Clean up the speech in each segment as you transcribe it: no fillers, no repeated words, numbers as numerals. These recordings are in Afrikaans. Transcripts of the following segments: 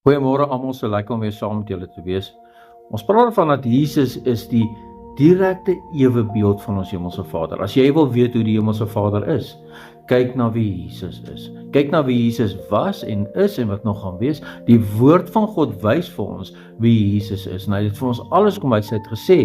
Goeiemôre almal, so lekker om weer saam met julle te wees. Ons praat van dat Jesus is die direkte ewebeeld van ons Hemelse Vader. As jy wil weet hoe die Hemelse Vader is, kyk na wie Jesus is. Kyk na wie Jesus was en is en wat nog gaan wees. Die woord van God wys vir ons wie Jesus is. En hy het vir ons alles kom wys. Hy het gesê,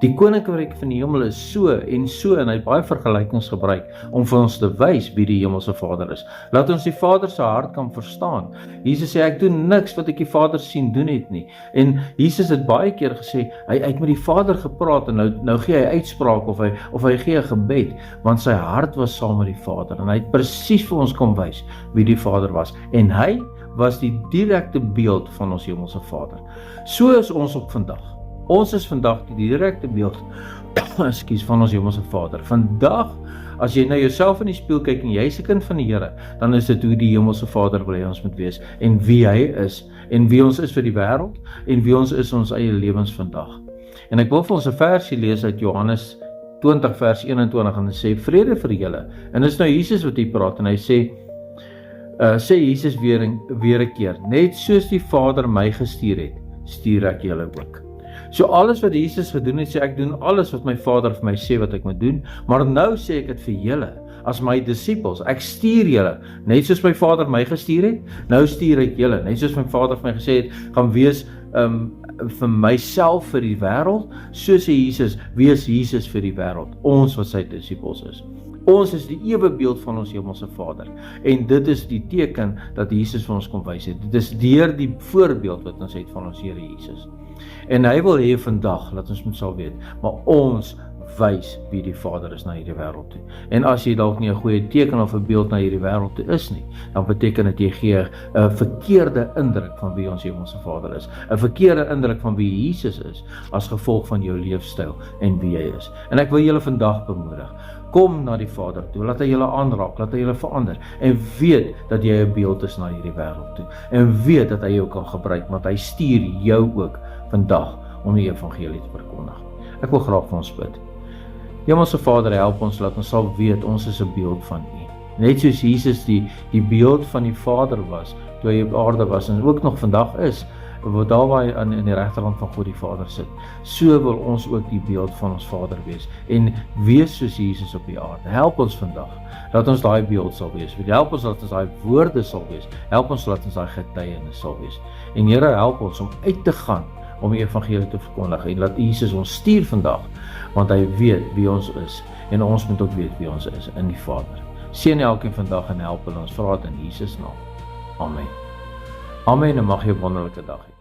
die koninkryk van die hemel is so, en hy het baie vergelykings gebruik om vir ons te wys wie die Hemelse Vader is. Laat ons die Vader se hart kan verstaan. Jesus sê, ek doen niks wat ek die Vader sien doen het nie. En Jesus het baie keer gesê, hy het met die Vader gepraat en nou gee hy uitspraak of hy gee 'n gebed, want sy hart was saam met die Vader. En hy het presies vir ons kom wys wie die Vader was. En hy was die direkte beeld van ons Hemelse Vader. So is ons op vandag. Ons is vandag die direkte beeld van ons Hemelse Vader. Vandag, as jy na jouself in die spieël kyk en jy is 'n kind van die Here, dan is dit hoe die Hemelse Vader wil hê ons moet wees en wie hy is en wie ons is vir die wêreld en wie ons is ons eie lewens vandag. En ek wil vir ons 'n versie lees uit Johannes 20 vers 21 en hy sê, vrede vir julle. En dit is nou Jesus wat hier praat en hy sê Jesus weer 'n keer, net soos die Vader my gestuur het, stuur ek julle ook. So alles wat Jesus gedoen het, sê ek doen alles wat my Vader vir my sê wat ek moet doen, maar nou sê ek dit vir julle, as my disippels, ek stuur julle, net soos my Vader my gestuur het, nou stuur ek julle, net soos my Vader vir my gesê het, gaan wees vir myself vir die wêreld, so sê Jesus, wees Jesus vir die wêreld, ons wat sy disippels is. Ons is die ewebeeld van ons Hemelse Vader, en dit is die teken dat Jesus vir ons kom wys het. Dit is deur die voorbeeld wat ons het van ons Here Jesus. En hy wil hê vandag, dat ons moet sal weet, maar ons wys wie die Vader is na hierdie wêreld toe. En as jy dalk nie 'n goeie teken of 'n beeld na hierdie wêreld toe is nie, dan beteken dit jy gee 'n verkeerde indruk van wie ons Hemelse Vader is. 'n Verkeerde indruk van wie Jesus is, as gevolg van jou leefstyl en wie hy is. En ek wil julle vandag bemoedig, kom na die Vader toe, laat hy julle aanraak, laat hy julle verander, en weet dat jy 'n beeld is na hierdie wêreld toe, en weet dat hy jou kan gebruik, want hy stuur jou ook vandag om die evangelie te verkondig. Ek wil graag vir ons bid. Hemelse Vader, help ons, laat ons sal weet, ons is 'n beeld van U. Net soos Jesus die beeld van die Vader was, toe hy op aarde was, en ook nog vandag is, daar waar hy in die regterhand van God die Vader sit. So wil ons ook die beeld van ons Vader wees, en wees soos Jesus op die aarde. Help ons vandag, dat ons daai beeld sal wees. Help ons dat ons daai woorde sal wees. Help ons dat ons daai getuienis sal wees. En Here, help ons om uit te gaan, om die evangelie te verkondig, en laat Jesus ons stuur vandag, want hy weet wie ons is, en ons moet ook weet wie ons is, in die Vader. Seën elkeen vandag en help ons, vra dit in Jesus naam. Amen. Amen, en mag jy 'n wonderlike dag hê.